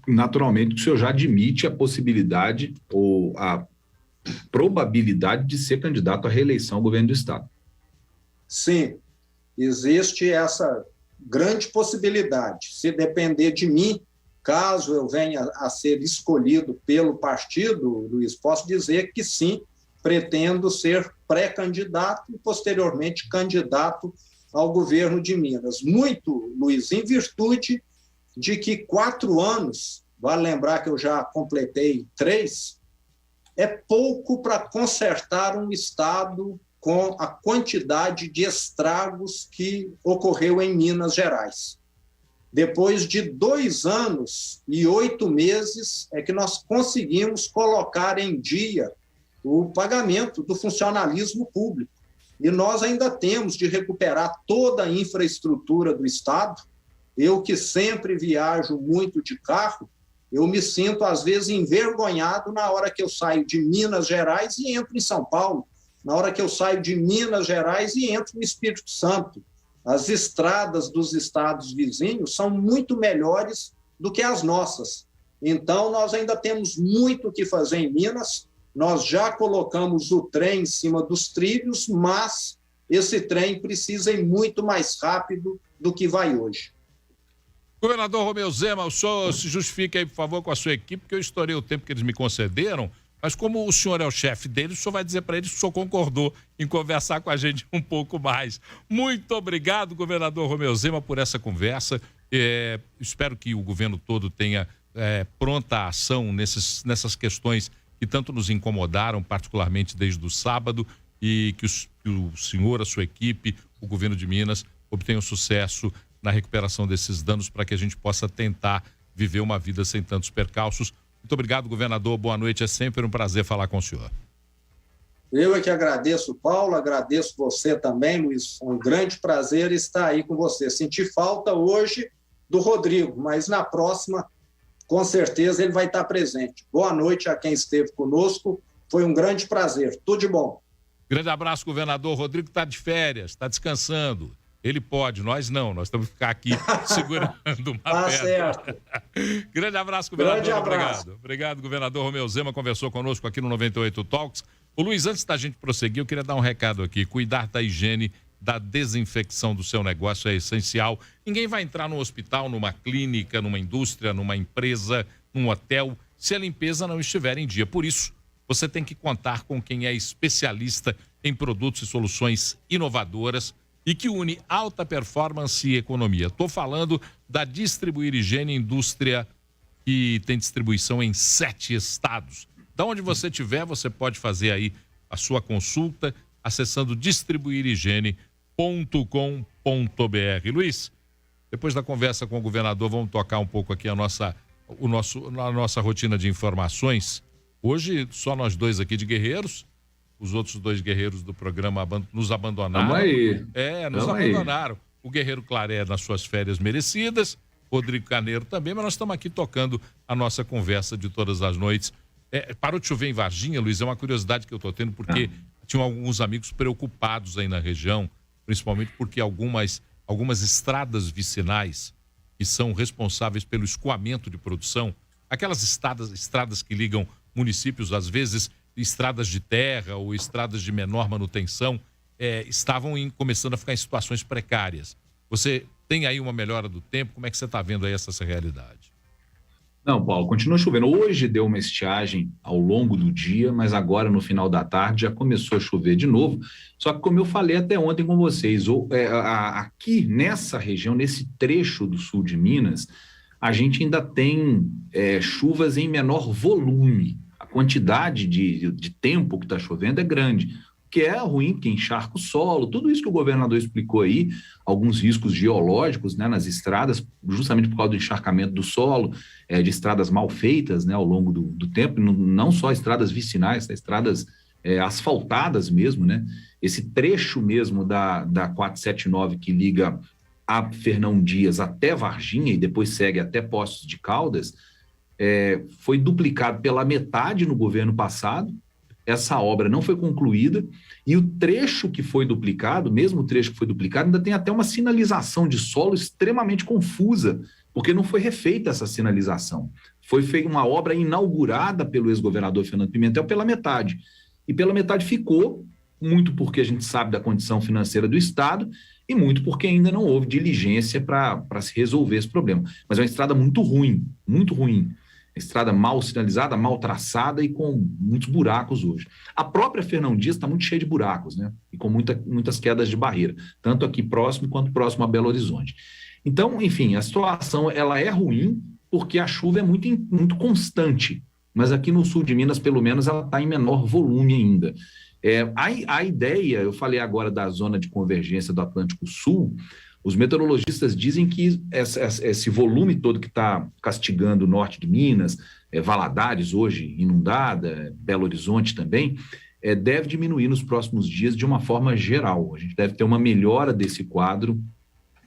naturalmente, que o senhor já admite a possibilidade ou a probabilidade de ser candidato à reeleição ao governo do Estado. Sim, existe essa grande possibilidade. Se depender de mim, caso eu venha a ser escolhido pelo partido, Luiz, posso dizer que sim, pretendo ser pré-candidato e, posteriormente, candidato ao governo de Minas. Muito, Luiz, em virtude de que 4 anos, vale lembrar que eu já completei 3, é pouco para consertar um estado com a quantidade de estragos que ocorreu em Minas Gerais. Depois de 2 anos e 8 meses é que nós conseguimos colocar em dia o pagamento do funcionalismo público. E nós ainda temos de recuperar toda a infraestrutura do Estado. Eu, que sempre viajo muito de carro, eu me sinto, às vezes, envergonhado na hora que eu saio de Minas Gerais e entro em São Paulo, na hora que eu saio de Minas Gerais e entro no Espírito Santo. As estradas dos estados vizinhos são muito melhores do que as nossas. Então, nós ainda temos muito o que fazer em Minas. Nós já colocamos o trem em cima dos trilhos, mas esse trem precisa ir muito mais rápido do que vai hoje. Governador Romeu Zema, o senhor se justifique aí, por favor, com a sua equipe, porque eu estourei o tempo que eles me concederam, mas como o senhor é o chefe deles, o senhor vai dizer para eles que o senhor concordou em conversar com a gente um pouco mais. Muito obrigado, governador Romeu Zema, por essa conversa. Espero que o governo todo tenha pronta ação nessas questões que tanto nos incomodaram, particularmente desde o sábado, e que o senhor, a sua equipe, o governo de Minas, obtenham sucesso na recuperação desses danos para que a gente possa tentar viver uma vida sem tantos percalços. Muito obrigado, governador. Boa noite. É sempre um prazer falar com o senhor. Eu é que agradeço, Paulo, agradeço você também, Luiz. Um grande prazer estar aí com você. Senti falta hoje do Rodrigo, mas na próxima, com certeza, ele vai estar presente. Boa noite a quem esteve conosco. Foi um grande prazer. Tudo de bom. Grande abraço, governador. Rodrigo está de férias, está descansando. Ele pode, nós não. Nós temos que ficar aqui segurando uma pedra. Certo. Grande abraço, governador. Grande abraço. Obrigado. Obrigado, governador Romeu Zema. Conversou conosco aqui no 98 Talks. Ô, Luiz, antes da gente prosseguir, eu queria dar um recado aqui. Cuidar da higiene, da desinfecção do seu negócio é essencial. Ninguém vai entrar no hospital, numa clínica, numa indústria, numa empresa, num hotel, se a limpeza não estiver em dia. Por isso, você tem que contar com quem é especialista em produtos e soluções inovadoras e que une alta performance e economia. Estou falando da Distribuir Higiene Indústria, que tem distribuição em 7 estados. Da onde você estiver, você pode fazer aí a sua consulta acessando distribuirhigiene.com.br. Luiz, depois da conversa com o governador, vamos tocar um pouco aqui a nossa rotina de informações. Hoje, só nós dois aqui de guerreiros. Os outros 2 guerreiros do programa nos abandonaram. Tamo aí. Nos abandonaram. O guerreiro Claré nas suas férias merecidas, Rodrigo Carneiro também, mas nós estamos aqui tocando a nossa conversa de todas as noites. Parou de chover em Varginha, Luiz, é uma curiosidade que eu estou tendo, porque tinham alguns amigos preocupados aí na região, principalmente porque algumas estradas vicinais que são responsáveis pelo escoamento de produção, aquelas estradas que ligam municípios, às vezes estradas de terra ou estradas de menor manutenção, estavam começando a ficar em situações precárias. Você tem aí uma melhora do tempo? Como é que você está vendo aí essa realidade? Não, Paulo, continua chovendo. Hoje deu uma estiagem ao longo do dia, mas agora no final da tarde já começou a chover de novo. Só que, como eu falei até ontem com vocês, aqui nessa região, nesse trecho do sul de Minas, a gente ainda tem chuvas em menor volume. A quantidade de tempo que está chovendo é grande, o que é ruim, porque encharca o solo, tudo isso que o governador explicou aí, alguns riscos geológicos, né, nas estradas, justamente por causa do encharcamento do solo, de estradas mal feitas, né, ao longo do tempo, não só estradas vicinais, estradas asfaltadas mesmo, né, esse trecho mesmo da 479 que liga a Fernão Dias até Varginha e depois segue até Poços de Caldas, foi duplicado pela metade no governo passado. Essa obra não foi concluída e o trecho que foi duplicado, mesmo o trecho que foi duplicado, ainda tem até uma sinalização de solo extremamente confusa, porque não foi refeita essa sinalização. Foi feita uma obra inaugurada pelo ex-governador Fernando Pimentel pela metade. E pela metade ficou, muito porque a gente sabe da condição financeira do Estado e muito porque ainda não houve diligência para se resolver esse problema. Mas é uma estrada muito ruim, muito ruim. Estrada mal sinalizada, mal traçada e com muitos buracos hoje. A própria Fernão Dias está muito cheia de buracos, né? E com muitas quedas de barreira, tanto aqui próximo quanto próximo a Belo Horizonte. Então, enfim, a situação ela é ruim porque a chuva é muito constante mas aqui no sul de Minas, pelo menos, ela está em menor volume ainda. A ideia, eu falei agora da zona de convergência do Atlântico Sul, os meteorologistas dizem que esse volume todo que está castigando o norte de Minas, Valadares hoje inundada, Belo Horizonte também, deve diminuir nos próximos dias de uma forma geral. A gente deve ter uma melhora desse quadro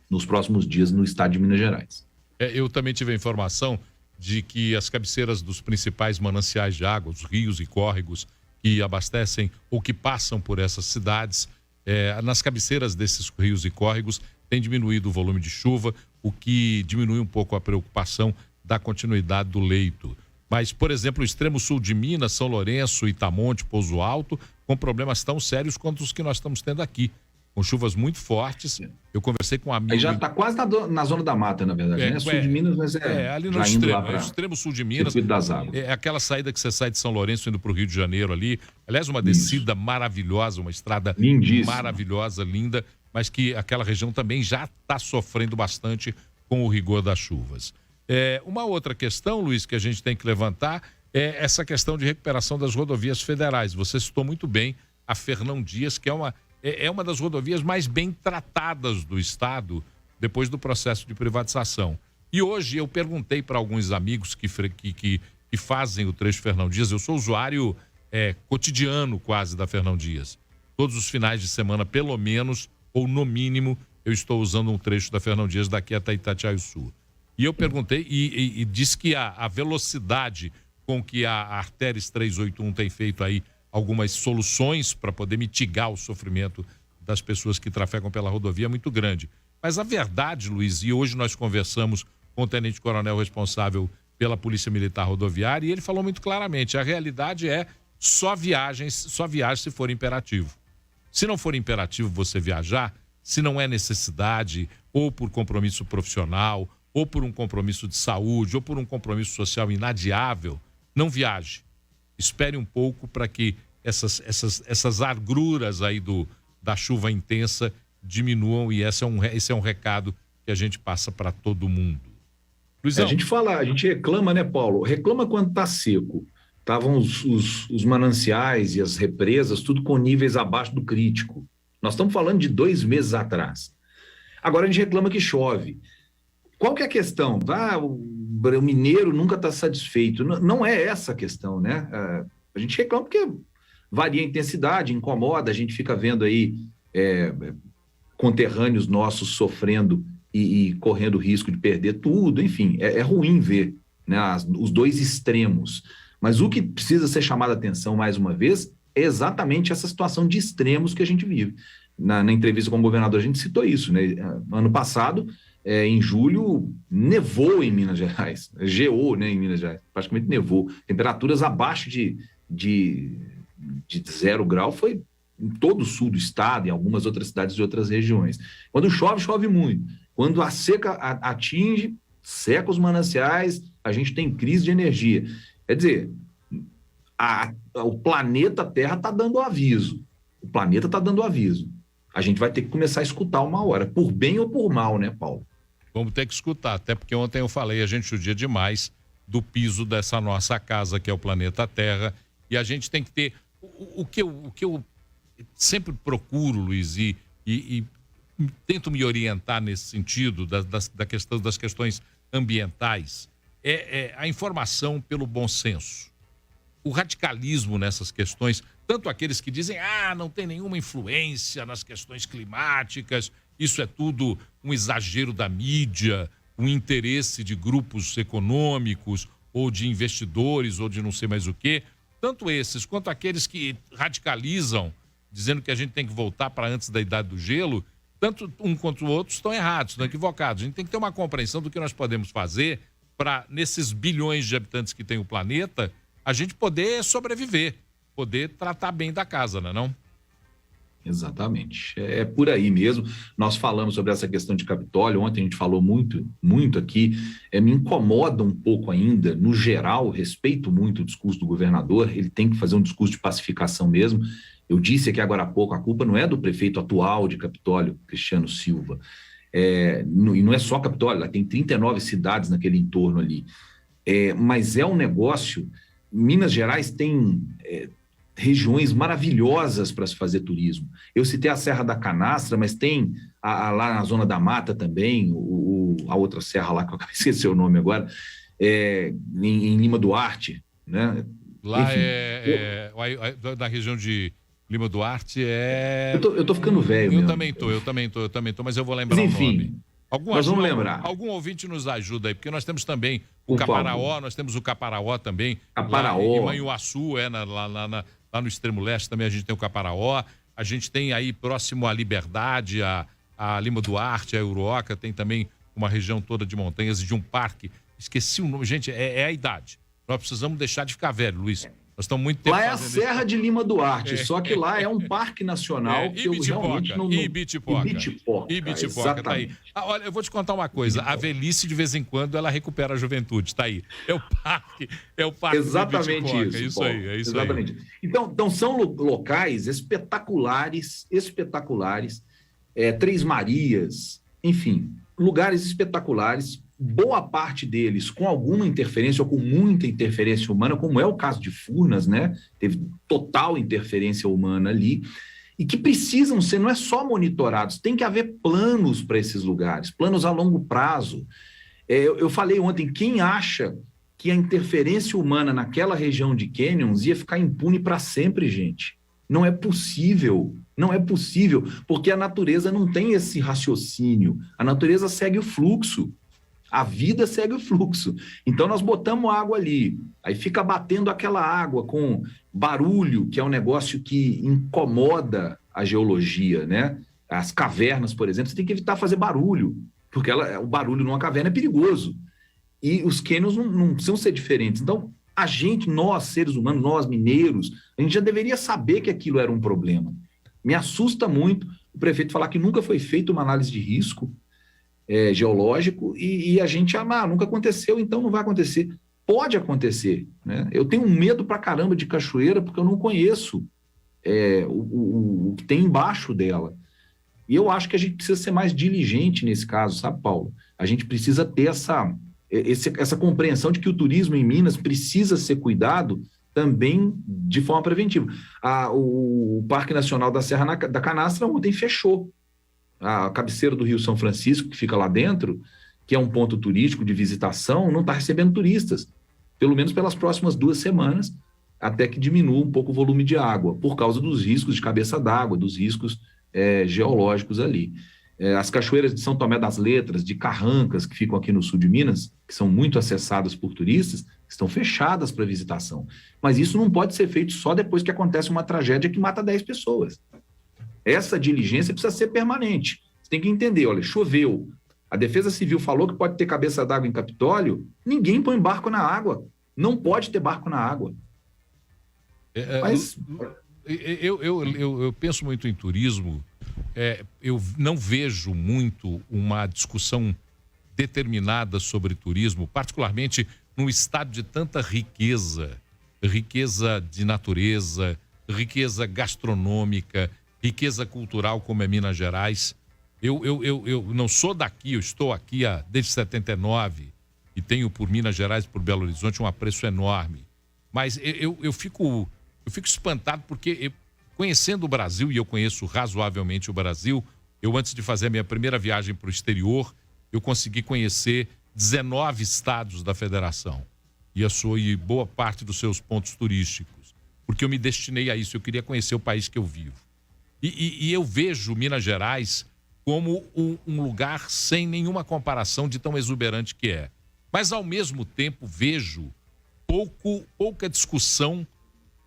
nos próximos dias no estado de Minas Gerais. Eu também tive a informação de que as cabeceiras dos principais mananciais de água, os rios e córregos que abastecem ou que passam por essas cidades, nas cabeceiras desses rios e córregos tem diminuído o volume de chuva, o que diminui um pouco a preocupação da continuidade do leito. Mas, por exemplo, o extremo sul de Minas, São Lourenço, Itamonte, Pouso Alto, com problemas tão sérios quanto os que nós estamos tendo aqui, com chuvas muito fortes. Eu conversei com um amigo... Aí já está quase na zona da mata, na verdade, né? Sul de Minas, mas ali no já extremo, indo lá para extremo sul de Minas. Circuito das Águas. É aquela saída que você sai de São Lourenço indo para o Rio de Janeiro ali. Aliás, uma descida maravilhosa, uma estrada lindíssima, maravilhosa, linda, mas que aquela região também já está sofrendo bastante com o rigor das chuvas. Uma outra questão, Luiz, que a gente tem que levantar é essa questão de recuperação das rodovias federais. Você citou muito bem a Fernão Dias, que é uma das rodovias mais bem tratadas do Estado depois do processo de privatização. E hoje eu perguntei para alguns amigos que fazem o trecho Fernão Dias, eu sou usuário cotidiano quase da Fernão Dias. Todos os finais de semana, pelo menos, ou no mínimo, eu estou usando um trecho da Fernão Dias daqui até Itatiaia-Sul. E eu perguntei e disse que a velocidade com que a Artéries 381 tem feito aí algumas soluções para poder mitigar o sofrimento das pessoas que trafegam pela rodovia é muito grande. Mas a verdade, Luiz, e hoje nós conversamos com o tenente-coronel responsável pela Polícia Militar Rodoviária e ele falou muito claramente, a realidade é só viagem se for imperativo. Se não for imperativo você viajar, se não é necessidade, ou por compromisso profissional, ou por um compromisso de saúde, ou por um compromisso social inadiável, não viaje. Espere um pouco para que essas agruras aí da chuva intensa diminuam e esse é um recado que a gente passa para todo mundo. Luizão. A gente reclama, né, Paulo? Reclama quando está seco. Estavam os mananciais e as represas tudo com níveis abaixo do crítico. Nós estamos falando de 2 meses atrás. Agora a gente reclama que chove. Qual que é a questão? O mineiro nunca está satisfeito. Não é essa a questão, né? A gente reclama porque varia a intensidade, incomoda, a gente fica vendo aí conterrâneos nossos sofrendo e correndo risco de perder tudo, enfim, é ruim ver, né, os dois extremos. Mas o que precisa ser chamado a atenção mais uma vez é exatamente essa situação de extremos que a gente vive. Na entrevista com o governador a gente citou isso, né? Ano passado, em julho, nevou em Minas Gerais, geou, né, em Minas Gerais, praticamente nevou. Temperaturas abaixo de 0 grau foi em todo o sul do estado, em algumas outras cidades de outras regiões. Quando chove, chove muito. Quando a seca atinge, seca os mananciais, a gente tem crise de energia. Quer dizer, o planeta Terra está dando aviso. O planeta está dando aviso. A gente vai ter que começar a escutar uma hora, por bem ou por mal, né, Paulo? Vamos ter que escutar, até porque ontem eu falei, a gente judia demais do piso dessa nossa casa, que é o planeta Terra, e a gente tem que ter... O que eu sempre procuro, Luiz, e tento me orientar nesse sentido, das questões ambientais, é a informação pelo bom senso. O radicalismo nessas questões, tanto aqueles que dizem, não tem nenhuma influência nas questões climáticas, isso é tudo um exagero da mídia, um interesse de grupos econômicos, ou de investidores, ou de não sei mais o quê, tanto esses quanto aqueles que radicalizam, dizendo que a gente tem que voltar para antes da Idade do Gelo, tanto um quanto o outro estão errados, estão equivocados. A gente tem que ter uma compreensão do que nós podemos fazer para, nesses bilhões de habitantes que tem o planeta, a gente poder sobreviver, poder tratar bem da casa, não é não? Exatamente. É por aí mesmo. Nós falamos sobre essa questão de Capitólio, ontem a gente falou muito, muito aqui. Me incomoda um pouco ainda, no geral, respeito muito o discurso do governador, ele tem que fazer um discurso de pacificação mesmo. Eu disse aqui agora há pouco, a culpa não é do prefeito atual de Capitólio, Cristiano Silva, e não é só Capitólio, lá tem 39 cidades naquele entorno ali, mas é um negócio Minas Gerais tem regiões maravilhosas para se fazer turismo. Eu citei a Serra da Canastra, mas tem lá na Zona da Mata também, a outra serra lá, que eu acabei de esquecer o nome agora, em Lima Duarte, né? Lá da região de Lima Duarte Eu tô ficando velho Eu mesmo. também tô, mas eu vou lembrar o nome. Nós vamos lembrar. Algum ouvinte nos ajuda aí, porque nós temos também o Caparaó, nós temos o Caparaó também. Caparaó. Lá em Manhuaçu, lá no extremo leste também a gente tem o Caparaó. A gente tem aí próximo à Liberdade, a Lima Duarte, a Euroca, tem também uma região toda de montanhas e de um parque. Esqueci o nome, gente, é a idade. Nós precisamos deixar de ficar velho, Luiz. Nós estamos muito tempo lá é a Serra de Lima Duarte, só que lá é um parque nacional que eu realmente não... Ibitipoca, tá aí. Olha, eu vou te contar uma coisa, a velhice de vez em quando ela recupera a juventude, tá aí. É o parque Exatamente isso. É isso aí, exatamente. Aí. Então são locais espetaculares, Três Marias, enfim, lugares espetaculares, boa parte deles com alguma interferência ou com muita interferência humana, como é o caso de Furnas, né? Teve total interferência humana ali, e que precisam ser, não é só monitorados, tem que haver planos para esses lugares, planos a longo prazo. Eu falei ontem, quem acha que a interferência humana naquela região de canyons ia ficar impune para sempre, gente? Não é possível, porque a natureza não tem esse raciocínio, a natureza segue o fluxo. A vida segue o fluxo. Então, nós botamos água ali, aí fica batendo aquela água com barulho, que é um negócio que incomoda a geologia, né? As cavernas, por exemplo, você tem que evitar fazer barulho, porque o barulho numa caverna é perigoso. E os cânions não precisam ser diferentes. Então, nós, seres humanos, nós, mineiros, a gente já deveria saber que aquilo era um problema. Me assusta muito o prefeito falar que nunca foi feita uma análise de risco geológico e a gente nunca aconteceu, então não vai acontecer. Pode acontecer, né? Eu tenho medo pra caramba de cachoeira porque eu não conheço o que tem embaixo dela. E eu acho que a gente precisa ser mais diligente nesse caso, sabe, Paulo? A gente precisa ter essa compreensão de que o turismo em Minas precisa ser cuidado também de forma preventiva. O Parque Nacional da Serra da Canastra ontem fechou. A cabeceira do Rio São Francisco, que fica lá dentro, que é um ponto turístico de visitação, não está recebendo turistas, pelo menos pelas próximas 2 semanas, até que diminua um pouco o volume de água, por causa dos riscos de cabeça d'água, dos riscos geológicos ali. As cachoeiras de São Tomé das Letras, de Carrancas, que ficam aqui no sul de Minas, que são muito acessadas por turistas, estão fechadas para visitação. Mas isso não pode ser feito só depois que acontece uma tragédia que mata 10 pessoas. Essa diligência precisa ser permanente. Você tem que entender, olha, choveu. A Defesa Civil falou que pode ter cabeça d'água em Capitólio, ninguém põe barco na água. Não pode ter barco na água. Mas... Eu penso muito em turismo, eu não vejo muito uma discussão determinada sobre turismo, particularmente num estado de tanta riqueza de natureza, riqueza gastronômica, riqueza cultural como é Minas Gerais. Eu não sou daqui, eu estou aqui desde 79 e tenho por Minas Gerais e por Belo Horizonte um apreço enorme. Mas eu fico espantado porque, conhecendo o Brasil, e eu conheço razoavelmente o Brasil, antes de fazer a minha primeira viagem para o exterior, eu consegui conhecer 19 estados da federação e boa parte dos seus pontos turísticos, porque eu me destinei a isso, eu queria conhecer o país que eu vivo. E eu vejo Minas Gerais como um lugar sem nenhuma comparação de tão exuberante que é. Mas, ao mesmo tempo, vejo pouca discussão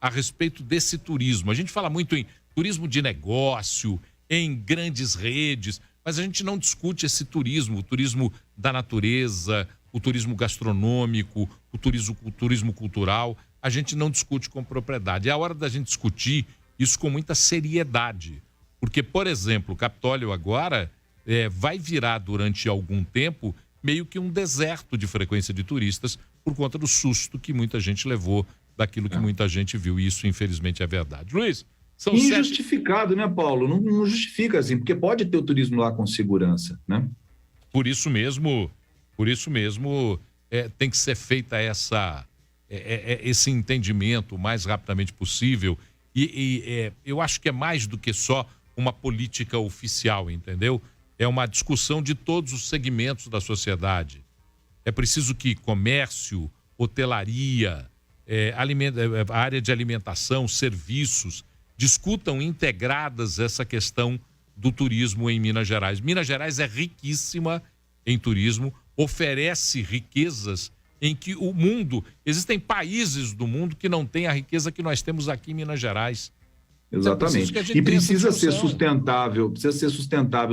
a respeito desse turismo. A gente fala muito em turismo de negócio, em grandes redes, mas a gente não discute esse turismo, o turismo da natureza, o turismo gastronômico, o turismo cultural. A gente não discute com propriedade. É a hora da gente discutir isso com muita seriedade. Porque, por exemplo, o Capitólio agora vai virar durante algum tempo meio que um deserto de frequência de turistas por conta do susto que muita gente levou daquilo que muita gente viu. E isso, infelizmente, é verdade. Luiz, são injustificado, né, Paulo? Não justifica assim, porque pode ter o turismo lá com segurança, né? Por isso mesmo, tem que ser feita essa esse entendimento o mais rapidamente possível. Eu acho que é mais do que só uma política oficial, entendeu? É uma discussão de todos os segmentos da sociedade. É preciso que comércio, hotelaria, a área de alimentação, serviços, discutam integradas essa questão do turismo em Minas Gerais. Minas Gerais é riquíssima em turismo, oferece riquezas em que o mundo... Existem países do mundo que não têm a riqueza que nós temos aqui em Minas Gerais. Exatamente. E precisa ser sustentável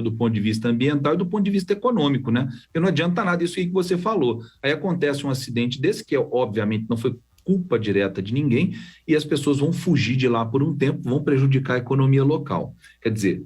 do ponto de vista ambiental e do ponto de vista econômico, né? Porque não adianta nada isso aí que você falou. Aí acontece um acidente desse, que obviamente não foi culpa direta de ninguém, e as pessoas vão fugir de lá por um tempo, vão prejudicar a economia local. Quer dizer,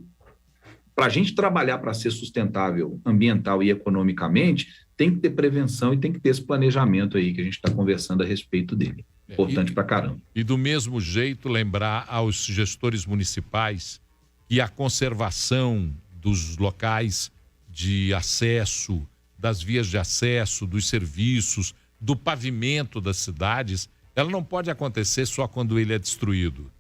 para a gente trabalhar para ser sustentável ambiental e economicamente, tem que ter prevenção e tem que ter esse planejamento aí que a gente está conversando a respeito dele. Importante pra caramba. E do mesmo jeito lembrar aos gestores municipais que a conservação dos locais de acesso, das vias de acesso, dos serviços, do pavimento das cidades, ela não pode acontecer só quando ele é destruído.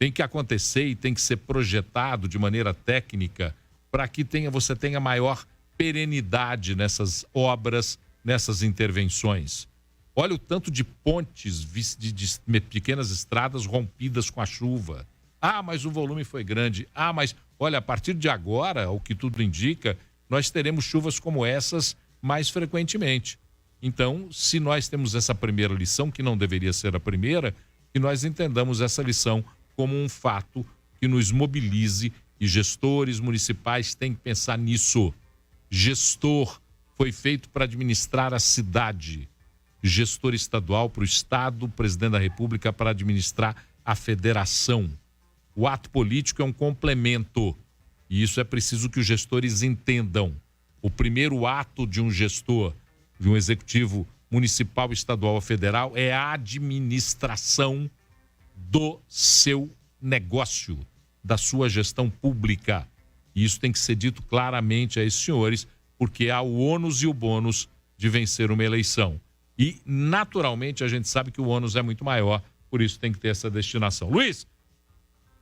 Tem que acontecer e tem que ser projetado de maneira técnica para que você tenha maior perenidade nessas obras, nessas intervenções. Olha o tanto de pontes, de pequenas estradas rompidas com a chuva. Ah, mas o volume foi grande. Ah, mas olha, a partir de agora, o que tudo indica, nós teremos chuvas como essas mais frequentemente. Então, se nós temos essa primeira lição, que não deveria ser a primeira, que nós entendamos essa lição como um fato que nos mobilize, e gestores municipais têm que pensar nisso. Gestor foi feito para administrar a cidade. Gestor estadual para o Estado, presidente da República para administrar a federação. O ato político é um complemento e isso é preciso que os gestores entendam. O primeiro ato de um gestor, de um executivo municipal, estadual ou federal, é a administração do seu negócio, da sua gestão pública. E isso tem que ser dito claramente a esses senhores, porque há o ônus e o bônus de vencer uma eleição. E, naturalmente, a gente sabe que o ônus é muito maior, por isso tem que ter essa destinação. Luiz,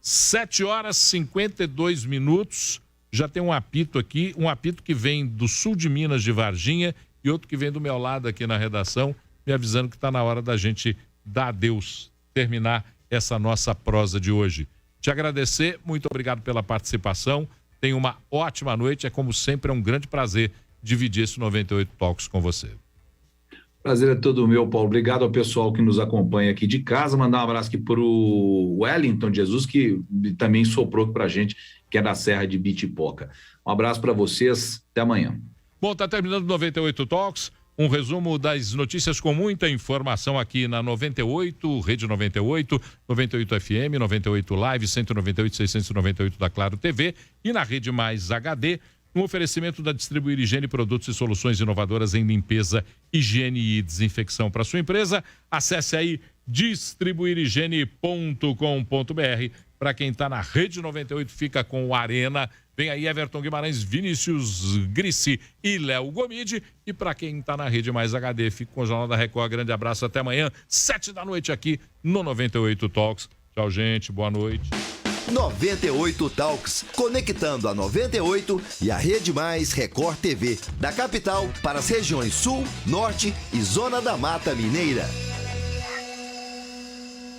7h52, já tem um apito aqui, um apito que vem do sul de Minas, de Varginha, e outro que vem do meu lado aqui na redação, me avisando que está na hora da gente dar adeus, terminar essa nossa prosa de hoje. Te agradecer, muito obrigado pela participação, tenha uma ótima noite, é como sempre, é um grande prazer dividir esse 98 Talks com você. Prazer é todo meu, Paulo. Obrigado ao pessoal que nos acompanha aqui de casa. Mandar um abraço aqui para o Wellington Jesus, que também soprou para a gente, que é da Serra de Bitipoca. Um abraço para vocês. Até amanhã. Bom, tá terminando o 98 Talks. Um resumo das notícias com muita informação aqui na 98, Rede 98, 98 FM, 98 Live, 198, 698 da Claro TV e na Rede Mais HD. Um oferecimento da Distribuir Higiene, produtos e soluções inovadoras em limpeza, higiene e desinfecção para sua empresa. Acesse aí distribuirhigiene.com.br. Para quem está na Rede 98, fica com o Arena. Vem aí Everton Guimarães, Vinícius Grissi e Léo Gomide. E para quem está na Rede Mais HD, fica com o Jornal da Record. Grande abraço, até amanhã, 7h aqui no 98 Talks. Tchau, gente, boa noite. 98 Talks, conectando a 98 e a Rede Mais Record TV, da capital para as regiões Sul, Norte e Zona da Mata Mineira.